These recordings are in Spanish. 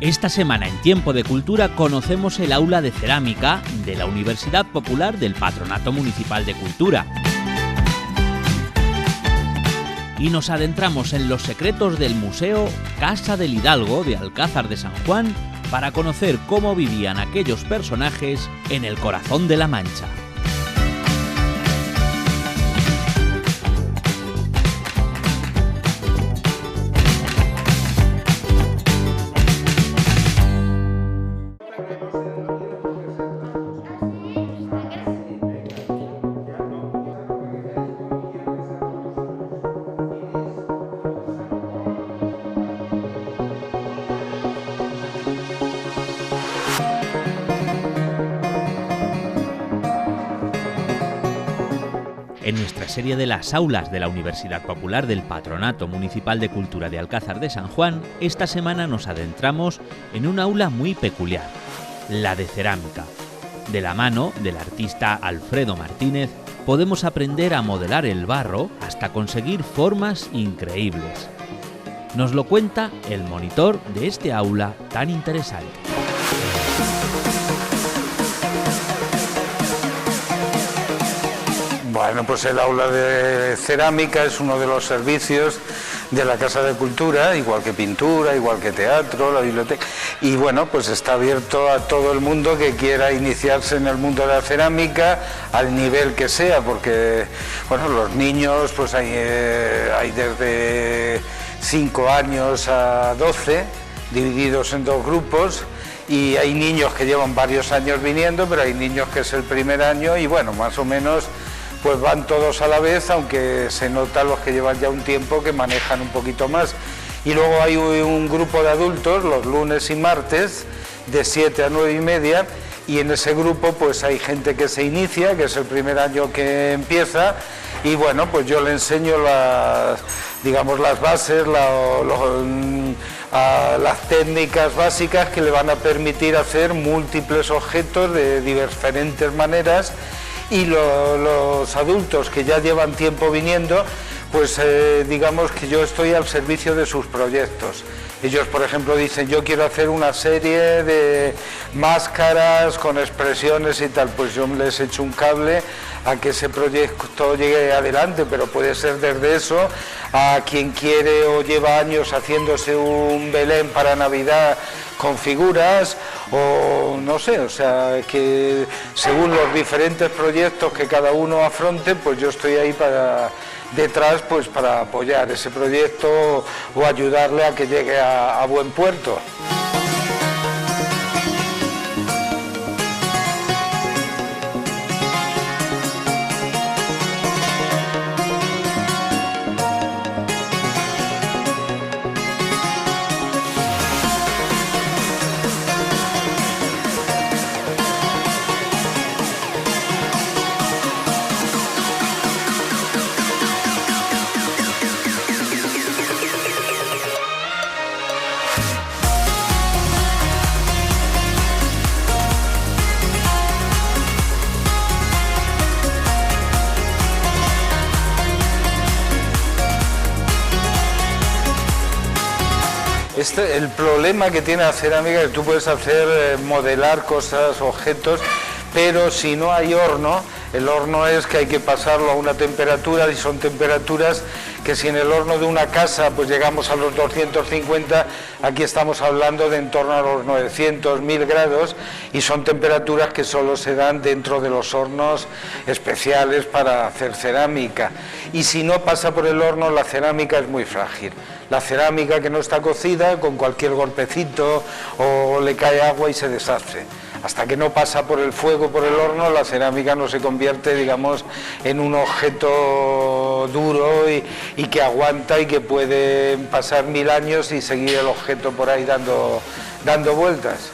Esta semana en Tiempo de Cultura conocemos el aula de cerámica de la Universidad Popular del Patronato Municipal de Cultura. Y nos adentramos en los secretos del Museo Casa del Hidalgo de Alcázar de San Juan para conocer cómo vivían aquellos personajes en el corazón de la Mancha. En nuestra serie de las aulas de la Universidad Popular del Patronato Municipal de Cultura de Alcázar de San Juan, esta semana nos adentramos en una aula muy peculiar, la de cerámica. De la mano del artista Alfredo Martínez podemos aprender a modelar el barro hasta conseguir formas increíbles. Nos lo cuenta el monitor de este aula tan interesante. Bueno, pues el aula de cerámica es uno de los servicios de la Casa de Cultura, igual que pintura, igual que teatro, la biblioteca. Y bueno, pues está abierto a todo el mundo que quiera iniciarse en el mundo de la cerámica, al nivel que sea, porque bueno, los niños pues hay desde 5 años a 12, divididos en 2 grupos. Y hay niños que llevan varios años viniendo, pero hay niños que es el primer año y bueno, más o menos pues van todos a la vez, aunque se nota los que llevan ya un tiempo que manejan un poquito más. Y luego hay un grupo de adultos los lunes y martes de 7 a 9 y media, y en ese grupo pues hay gente que se inicia, que es el primer año que empieza, y bueno, pues yo le enseño las bases, las técnicas básicas que le van a permitir hacer múltiples objetos de diferentes maneras. Y los adultos que ya llevan tiempo viniendo, pues digamos que yo estoy al servicio de sus proyectos. Ellos, por ejemplo, dicen, yo quiero hacer una serie de máscaras con expresiones y tal, pues yo les echo un cable a que ese proyecto llegue adelante, pero puede ser desde eso a quien quiere o lleva años haciéndose un Belén para Navidad con figuras, o no sé, o sea, que según los diferentes proyectos que cada uno afronte, pues yo estoy ahí detrás pues para apoyar ese proyecto o ayudarle a que llegue a buen puerto. El problema que tiene la cerámica es que tú puedes hacer modelar cosas, objetos, pero si no hay horno, el horno es que hay que pasarlo a una temperatura, y son temperaturas que si en el horno de una casa pues llegamos a los 250, aquí estamos hablando de en torno a los 900, 1000 grados, y son temperaturas que solo se dan dentro de los hornos especiales para hacer cerámica. Y si no pasa por el horno, la cerámica es muy frágil. La cerámica que no está cocida, con cualquier golpecito o le cae agua y se deshace. Hasta que no pasa por el fuego, por el horno, la cerámica no se convierte, digamos, en un objeto duro y que aguanta y que puede pasar 1000 años y seguir el objeto por ahí dando vueltas.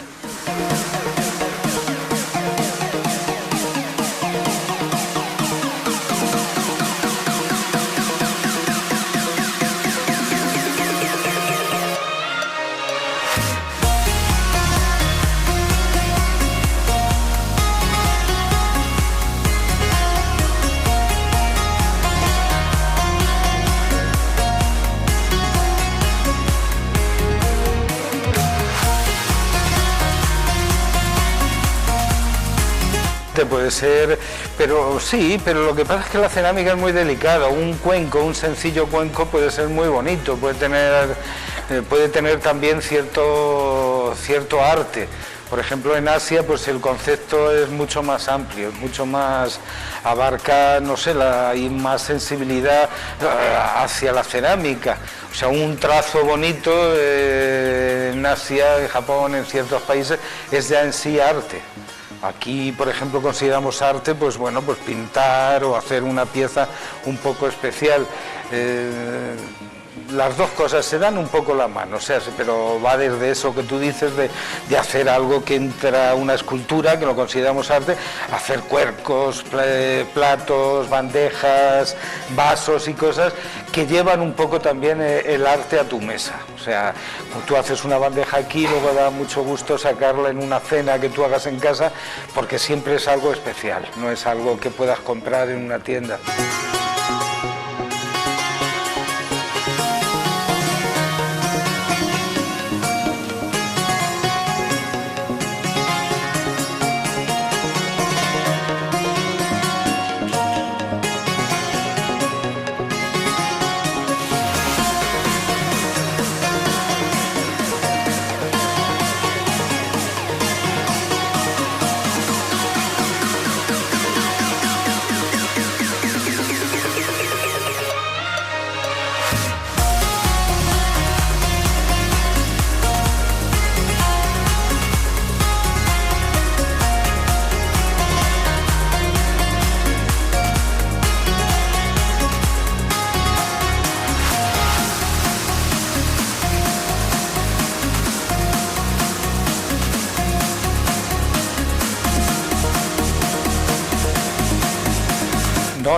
arte, puede ser, pero sí, pero lo que pasa es que la cerámica es muy delicada. Un cuenco, un sencillo cuenco puede ser muy bonito, puede tener también cierto arte. Por ejemplo, en Asia, pues el concepto es mucho más amplio, mucho más, abarca, no sé, hay más sensibilidad hacia la cerámica. O sea, un trazo bonito en Asia, en Japón, en ciertos países, es ya en sí arte. Aquí, por ejemplo, consideramos arte, pues bueno, pues pintar o hacer una pieza un poco especial. Las dos cosas se dan un poco la mano, o sea, pero va desde eso que tú dices de hacer algo que entra una escultura, que lo consideramos arte, hacer cuercos, platos, bandejas, vasos y cosas que llevan un poco también el arte a tu mesa. O sea, tú haces una bandeja aquí, luego da mucho gusto sacarla en una cena que tú hagas en casa, porque siempre es algo especial, no es algo que puedas comprar en una tienda.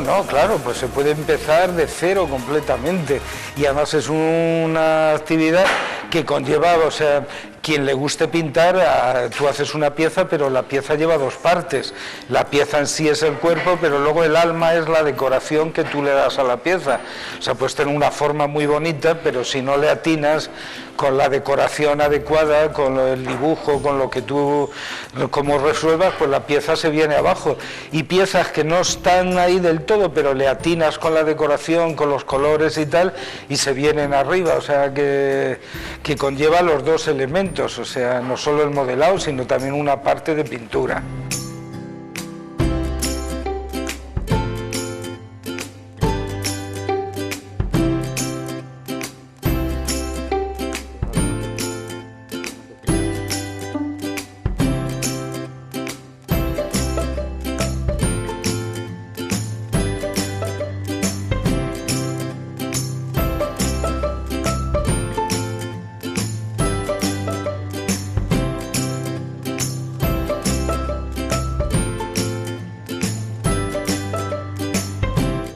No, claro, pues se puede empezar de cero completamente y además es una actividad que conlleva, o sea, quien le guste pintar, tú haces una pieza, pero la pieza lleva dos partes. La pieza en sí es el cuerpo, pero luego el alma es la decoración que tú le das a la pieza. O sea, puedes tener una forma muy bonita, pero si no le atinas con la decoración adecuada, con el dibujo, con lo que tú, como resuelvas, pues la pieza se viene abajo. Y piezas que no están ahí del todo, pero le atinas con la decoración, con los colores y tal, y se vienen arriba. O sea, que conlleva los dos elementos, o sea, no solo el modelado, sino también una parte de pintura.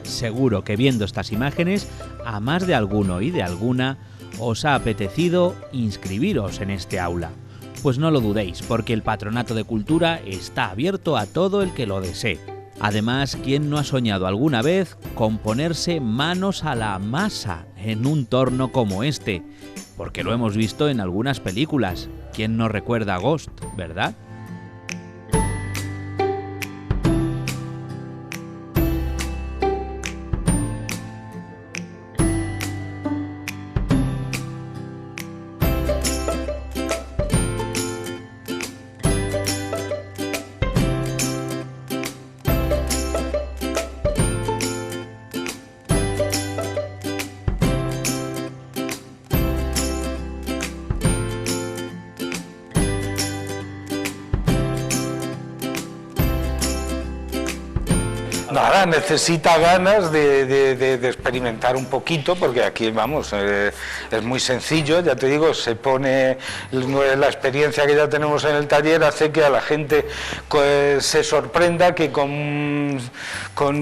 Seguro que viendo estas imágenes, a más de alguno y de alguna os ha apetecido inscribiros en este aula. Pues no lo dudéis, porque el Patronato de Cultura está abierto a todo el que lo desee. Además, ¿quién no ha soñado alguna vez con ponerse manos a la masa en un torno como este? Porque lo hemos visto en algunas películas. ¿Quién no recuerda Ghost, verdad? Nada, necesita ganas de experimentar un poquito, porque aquí, vamos, es muy sencillo, ya te digo, se pone, la experiencia que ya tenemos en el taller hace que a la gente se sorprenda que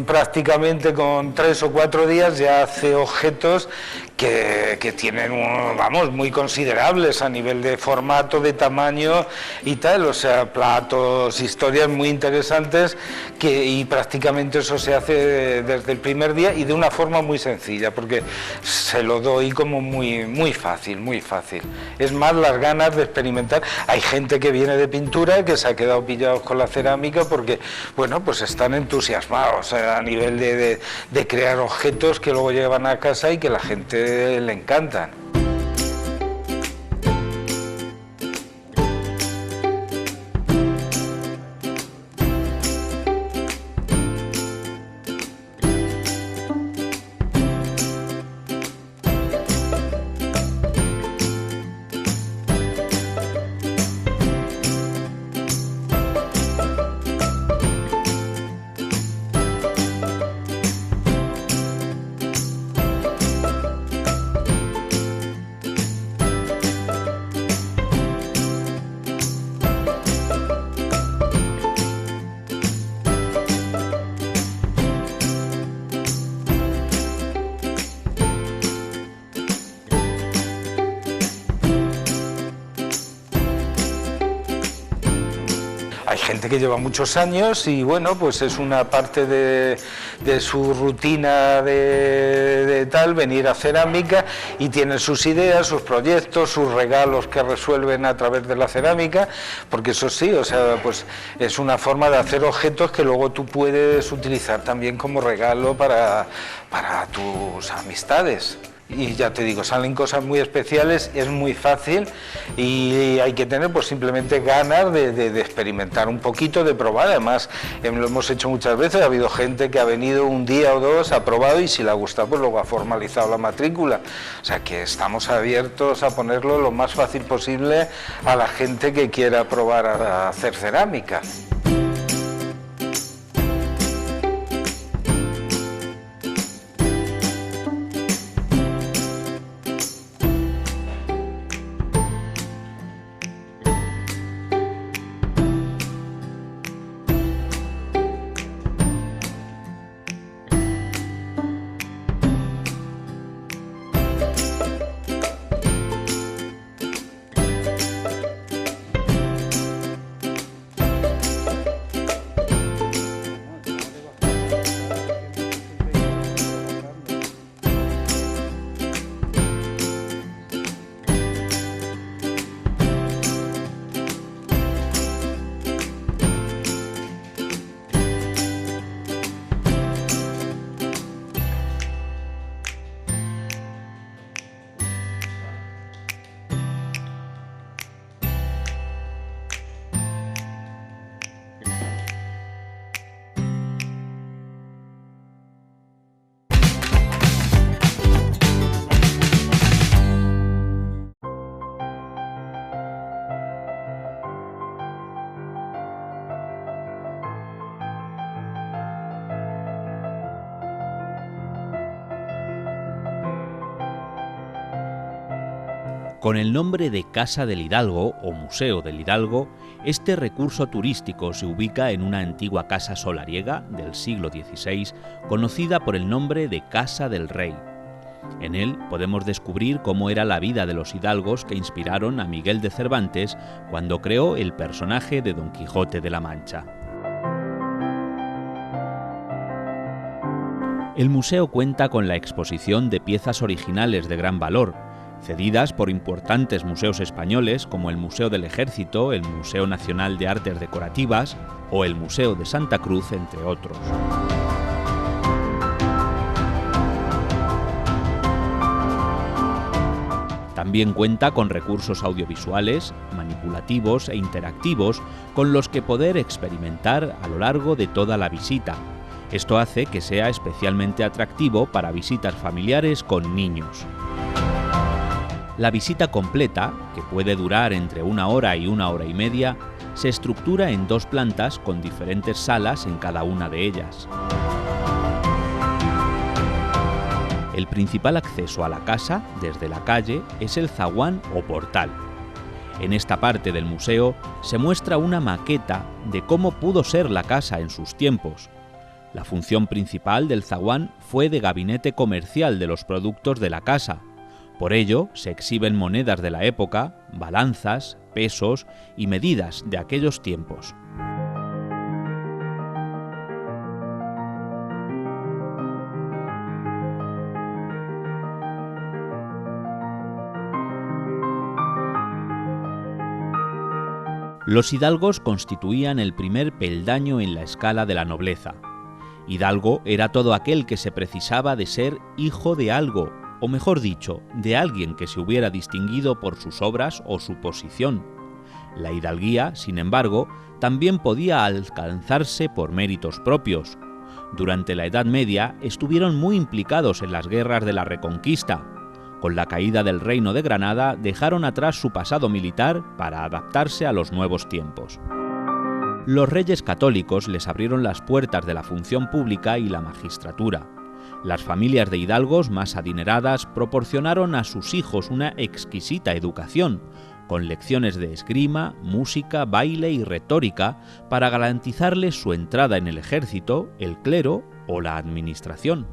prácticamente con 3 o 4 días ya hace objetos que tienen, vamos, muy considerables a nivel de formato, de tamaño y tal, o sea, platos, historias muy interesantes y prácticamente eso se hace desde el primer día y de una forma muy sencilla, porque se lo doy como muy fácil, muy fácil. Es más las ganas de experimentar. Hay gente que viene de pintura que se ha quedado pillados con la cerámica porque, bueno, pues están entusiasmados a nivel de crear objetos que luego llevan a casa y que a la gente le encantan. Hay gente que lleva muchos años y bueno, pues es una parte de su rutina de tal, venir a cerámica, y tienen sus ideas, sus proyectos, sus regalos que resuelven a través de la cerámica, porque eso sí, o sea, pues es una forma de hacer objetos que luego tú puedes utilizar también como regalo para tus amistades. Y ya te digo, salen cosas muy especiales, es muy fácil y hay que tener pues simplemente ganas de experimentar un poquito, de probar. Además, lo hemos hecho muchas veces, ha habido gente que ha venido un día o dos, ha probado y si le ha gustado pues luego ha formalizado la matrícula. O sea que estamos abiertos a ponerlo lo más fácil posible a la gente que quiera probar a hacer cerámica. Con el nombre de Casa del Hidalgo o Museo del Hidalgo, este recurso turístico se ubica en una antigua casa solariega del siglo XVI, conocida por el nombre de Casa del Rey. En él podemos descubrir cómo era la vida de los hidalgos que inspiraron a Miguel de Cervantes cuando creó el personaje de Don Quijote de la Mancha. El museo cuenta con la exposición de piezas originales de gran valor, cedidas por importantes museos españoles como el Museo del Ejército, el Museo Nacional de Artes Decorativas o el Museo de Santa Cruz, entre otros. También cuenta con recursos audiovisuales, manipulativos e interactivos con los que poder experimentar a lo largo de toda la visita. Esto hace que sea especialmente atractivo para visitas familiares con niños. La visita completa, que puede durar entre 1 hora y 1 hora y media, se estructura en 2 plantas con diferentes salas en cada una de ellas. El principal acceso a la casa, desde la calle, es el zaguán o portal. En esta parte del museo se muestra una maqueta de cómo pudo ser la casa en sus tiempos. La función principal del zaguán fue de gabinete comercial de los productos de la casa. Por ello, se exhiben monedas de la época, balanzas, pesos y medidas de aquellos tiempos. Los hidalgos constituían el primer peldaño en la escala de la nobleza. Hidalgo era todo aquel que se precisaba de ser hijo de algo, o mejor dicho, de alguien que se hubiera distinguido por sus obras o su posición. La hidalguía, sin embargo, también podía alcanzarse por méritos propios. Durante la Edad Media estuvieron muy implicados en las guerras de la Reconquista. Con la caída del Reino de Granada dejaron atrás su pasado militar para adaptarse a los nuevos tiempos. Los reyes católicos les abrieron las puertas de la función pública y la magistratura. Las familias de hidalgos más adineradas proporcionaron a sus hijos una exquisita educación, con lecciones de esgrima, música, baile y retórica para garantizarles su entrada en el ejército, el clero o la administración.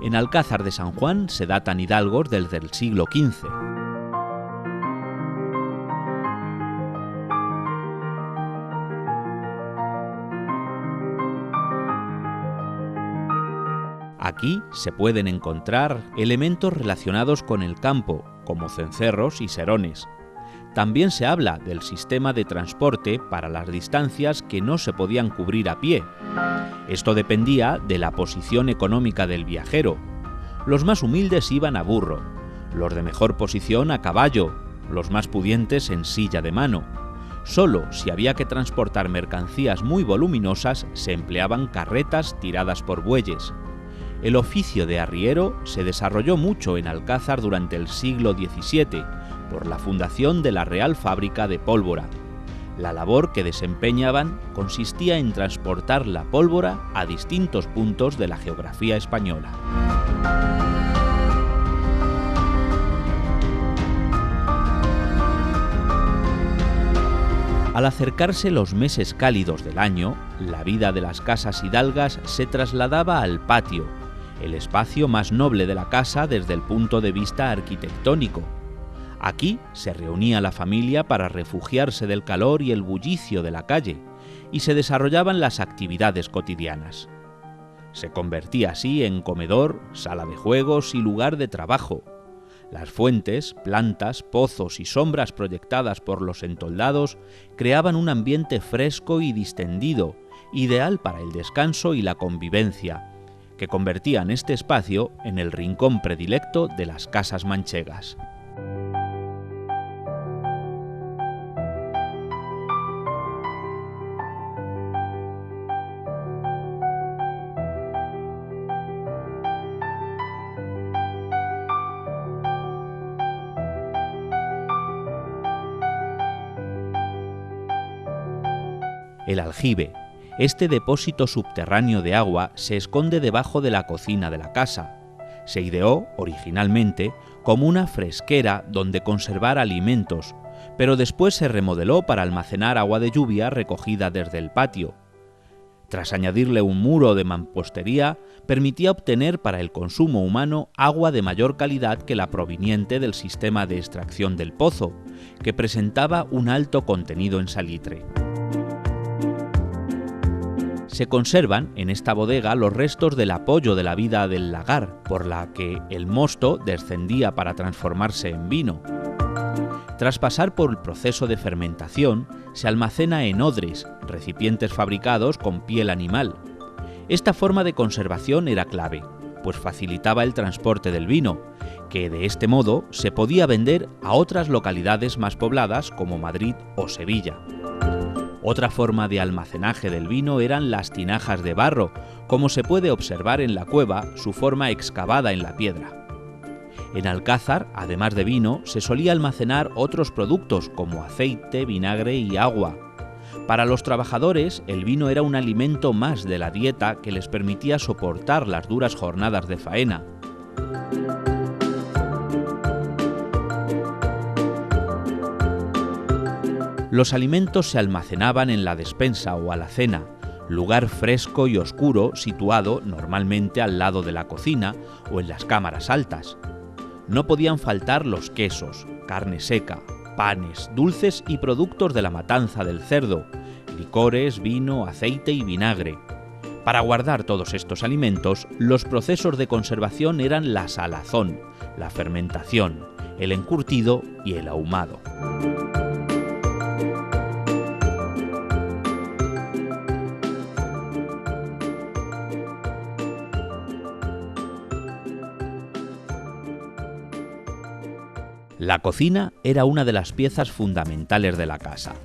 En Alcázar de San Juan se datan hidalgos desde el siglo XV. Aquí se pueden encontrar elementos relacionados con el campo, como cencerros y serones. También se habla del sistema de transporte para las distancias que no se podían cubrir a pie. Esto dependía de la posición económica del viajero. Los más humildes iban a burro, los de mejor posición a caballo, los más pudientes en silla de mano. Solo si había que transportar mercancías muy voluminosas se empleaban carretas tiradas por bueyes. El oficio de arriero se desarrolló mucho en Alcázar durante el siglo XVII por la fundación de la Real Fábrica de Pólvora. La labor que desempeñaban consistía en transportar la pólvora a distintos puntos de la geografía española. Al acercarse los meses cálidos del año, la vida de las casas hidalgas se trasladaba al patio, el espacio más noble de la casa desde el punto de vista arquitectónico. Aquí se reunía la familia para refugiarse del calor y el bullicio de la calle, y se desarrollaban las actividades cotidianas. Se convertía así en comedor, sala de juegos y lugar de trabajo. Las fuentes, plantas, pozos y sombras proyectadas por los entoldados creaban un ambiente fresco y distendido, ideal para el descanso y la convivencia, que convertían este espacio en el rincón predilecto de las casas manchegas. El aljibe. Este depósito subterráneo de agua se esconde debajo de la cocina de la casa. Se ideó, originalmente, como una fresquera donde conservar alimentos, pero después se remodeló para almacenar agua de lluvia recogida desde el patio. Tras añadirle un muro de mampostería, permitía obtener para el consumo humano agua de mayor calidad que la proveniente del sistema de extracción del pozo, que presentaba un alto contenido en salitre. Se conservan en esta bodega los restos del apoyo de la vida del lagar, por la que el mosto descendía para transformarse en vino. Tras pasar por el proceso de fermentación, se almacena en odres, recipientes fabricados con piel animal. Esta forma de conservación era clave, pues facilitaba el transporte del vino, que de este modo se podía vender a otras localidades más pobladas como Madrid o Sevilla. Otra forma de almacenaje del vino eran las tinajas de barro, como se puede observar en la cueva, su forma excavada en la piedra. En Alcázar, además de vino, se solía almacenar otros productos como aceite, vinagre y agua. Para los trabajadores, el vino era un alimento más de la dieta que les permitía soportar las duras jornadas de faena. Los alimentos se almacenaban en la despensa o alacena, lugar fresco y oscuro situado normalmente al lado de la cocina o en las cámaras altas. No podían faltar los quesos, carne seca, panes, dulces y productos de la matanza del cerdo, licores, vino, aceite y vinagre. Para guardar todos estos alimentos, los procesos de conservación eran la salazón, la fermentación, el encurtido y el ahumado. La cocina era una de las piezas fundamentales de la casa,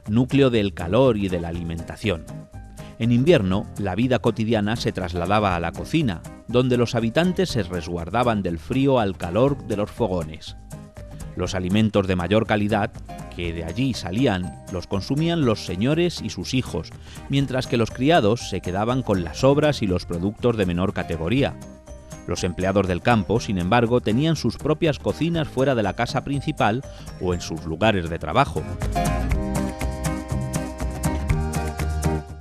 núcleo del calor y de la alimentación. En invierno, la vida cotidiana se trasladaba a la cocina, donde los habitantes se resguardaban del frío al calor de los fogones. Los alimentos de mayor calidad, que de allí salían, los consumían los señores y sus hijos, mientras que los criados se quedaban con las sobras y los productos de menor categoría. Los empleados del campo, sin embargo, tenían sus propias cocinas fuera de la casa principal o en sus lugares de trabajo.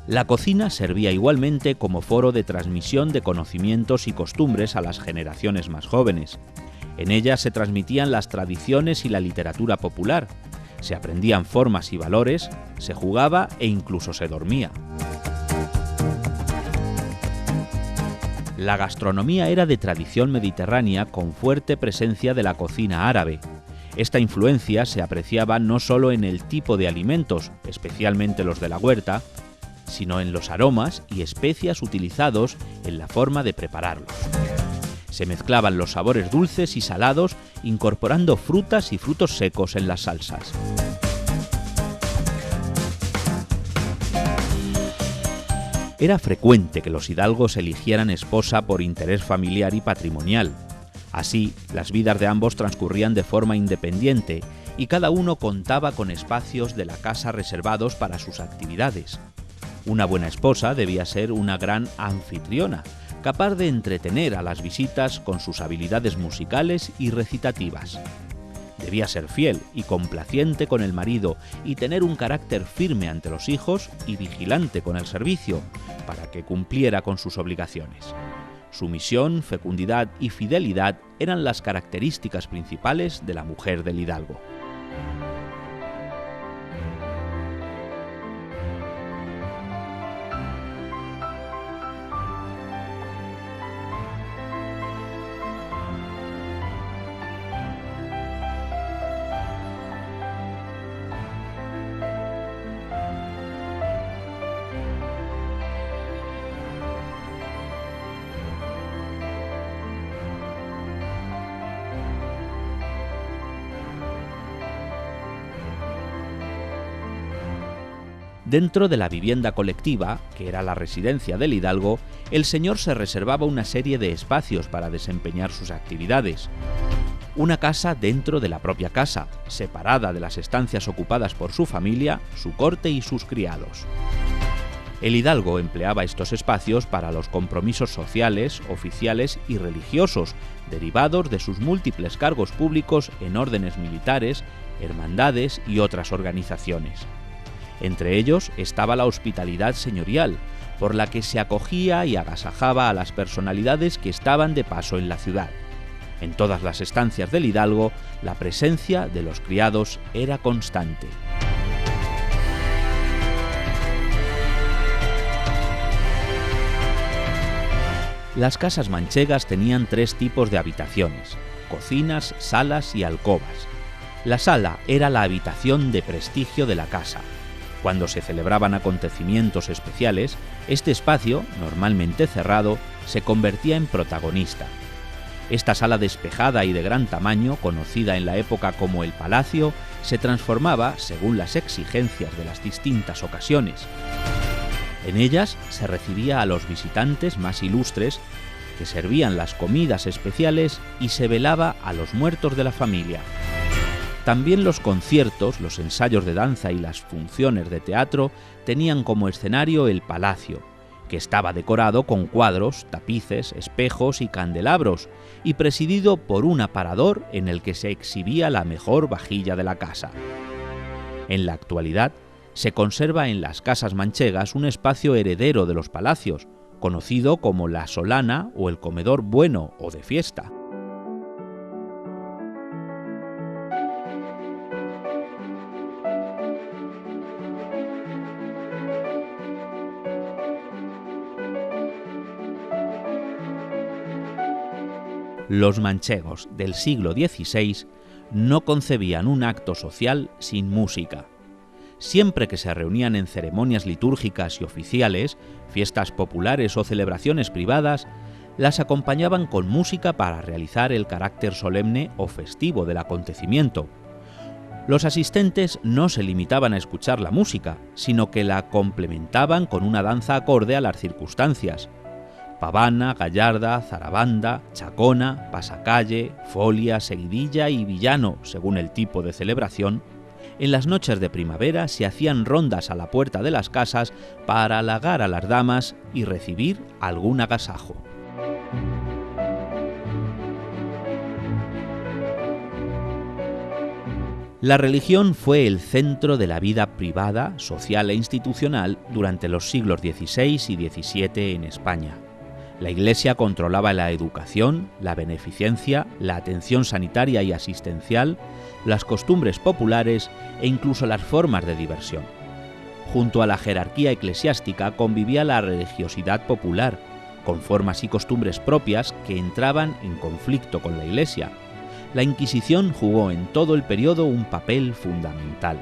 La cocina servía igualmente como foro de transmisión de conocimientos y costumbres a las generaciones más jóvenes. En ella se transmitían las tradiciones y la literatura popular, se aprendían formas y valores, se jugaba e incluso se dormía. La gastronomía era de tradición mediterránea con fuerte presencia de la cocina árabe. Esta influencia se apreciaba no solo en el tipo de alimentos, especialmente los de la huerta, sino en los aromas y especias utilizados en la forma de prepararlos. Se mezclaban los sabores dulces y salados, incorporando frutas y frutos secos en las salsas. Era frecuente que los hidalgos eligieran esposa por interés familiar y patrimonial. Así, las vidas de ambos transcurrían de forma independiente y cada uno contaba con espacios de la casa reservados para sus actividades. Una buena esposa debía ser una gran anfitriona, capaz de entretener a las visitas con sus habilidades musicales y recitativas. Debía ser fiel y complaciente con el marido y tener un carácter firme ante los hijos y vigilante con el servicio, para que cumpliera con sus obligaciones. Sumisión, fecundidad y fidelidad eran las características principales de la mujer del hidalgo. Dentro de la vivienda colectiva, que era la residencia del hidalgo, el señor se reservaba una serie de espacios para desempeñar sus actividades. Una casa dentro de la propia casa, separada de las estancias ocupadas por su familia, su corte y sus criados. El hidalgo empleaba estos espacios para los compromisos sociales, oficiales y religiosos, derivados de sus múltiples cargos públicos en órdenes militares, hermandades y otras organizaciones. Entre ellos estaba la hospitalidad señorial, por la que se acogía y agasajaba a las personalidades que estaban de paso en la ciudad. En todas las estancias del hidalgo, la presencia de los criados era constante. Las casas manchegas tenían 3 tipos de habitaciones: cocinas, salas y alcobas. La sala era la habitación de prestigio de la casa. Cuando se celebraban acontecimientos especiales, este espacio, normalmente cerrado, se convertía en protagonista. Esta sala despejada y de gran tamaño, conocida en la época como el Palacio, se transformaba según las exigencias de las distintas ocasiones. En ellas se recibía a los visitantes más ilustres, que servían las comidas especiales y se velaba a los muertos de la familia. También los conciertos, los ensayos de danza y las funciones de teatro tenían como escenario el palacio, que estaba decorado con cuadros, tapices, espejos y candelabros, y presidido por un aparador en el que se exhibía la mejor vajilla de la casa. En la actualidad, se conserva en las casas manchegas un espacio heredero de los palacios, conocido como la solana o el comedor bueno o de fiesta. Los manchegos del siglo XVI no concebían un acto social sin música. Siempre que se reunían en ceremonias litúrgicas y oficiales, fiestas populares o celebraciones privadas, las acompañaban con música para realizar el carácter solemne o festivo del acontecimiento. Los asistentes no se limitaban a escuchar la música, sino que la complementaban con una danza acorde a las circunstancias. Pavana, gallarda, zarabanda, chacona, pasacalle, folia, seguidilla y villano, según el tipo de celebración. En las noches de primavera se hacían rondas a la puerta de las casas para halagar a las damas y recibir algún agasajo. La religión fue el centro de la vida privada, social e institucional durante los siglos XVI y XVII en España. La Iglesia controlaba la educación, la beneficencia, la atención sanitaria y asistencial, las costumbres populares e incluso las formas de diversión. Junto a la jerarquía eclesiástica convivía la religiosidad popular, con formas y costumbres propias que entraban en conflicto con la Iglesia. La Inquisición jugó en todo el periodo un papel fundamental.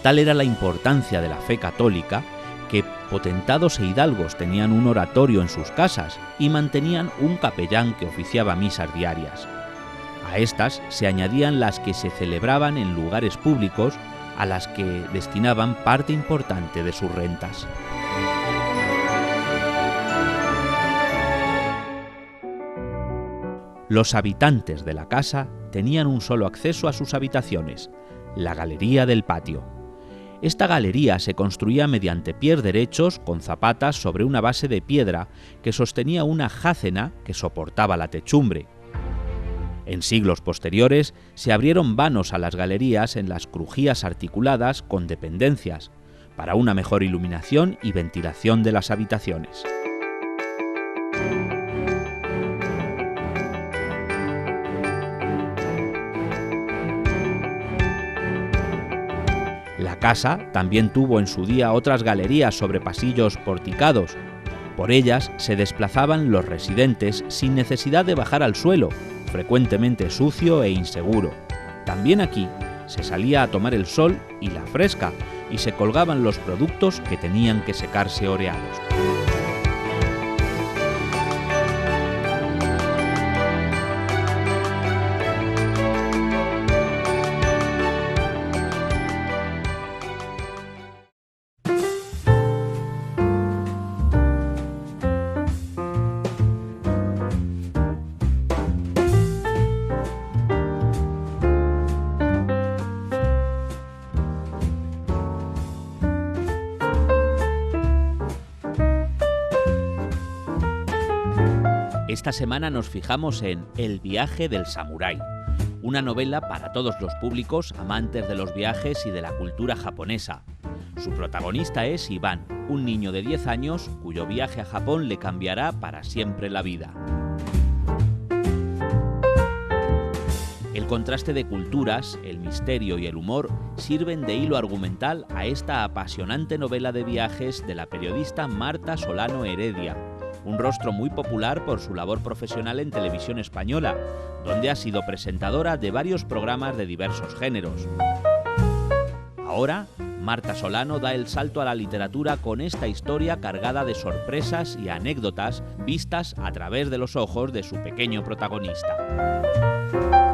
Tal era la importancia de la fe católica que potentados e hidalgos tenían un oratorio en sus casas y mantenían un capellán que oficiaba misas diarias. A estas se añadían las que se celebraban en lugares públicos, a las que destinaban parte importante de sus rentas. Los habitantes de la casa tenían un solo acceso a sus habitaciones, la galería del patio. Esta galería se construía mediante pies derechos con zapatas sobre una base de piedra que sostenía una jácena que soportaba la techumbre. En siglos posteriores se abrieron vanos a las galerías en las crujías articuladas con dependencias, para una mejor iluminación y ventilación de las habitaciones. La casa también tuvo en su día otras galerías sobre pasillos porticados. Por ellas se desplazaban los residentes sin necesidad de bajar al suelo, frecuentemente sucio e inseguro. También aquí se salía a tomar el sol y la fresca, y se colgaban los productos que tenían que secarse oreados. Esta semana nos fijamos en El viaje del samurái, una novela para todos los públicos amantes de los viajes y de la cultura japonesa. Su protagonista es Iván, un niño de 10 años cuyo viaje a Japón le cambiará para siempre la vida. El contraste de culturas, el misterio y el humor sirven de hilo argumental a esta apasionante novela de viajes de la periodista Marta Solano Heredia, un rostro muy popular por su labor profesional en Televisión Española, donde ha sido presentadora de varios programas de diversos géneros. Ahora, Marta Solano da el salto a la literatura con esta historia cargada de sorpresas y anécdotas vistas a través de los ojos de su pequeño protagonista.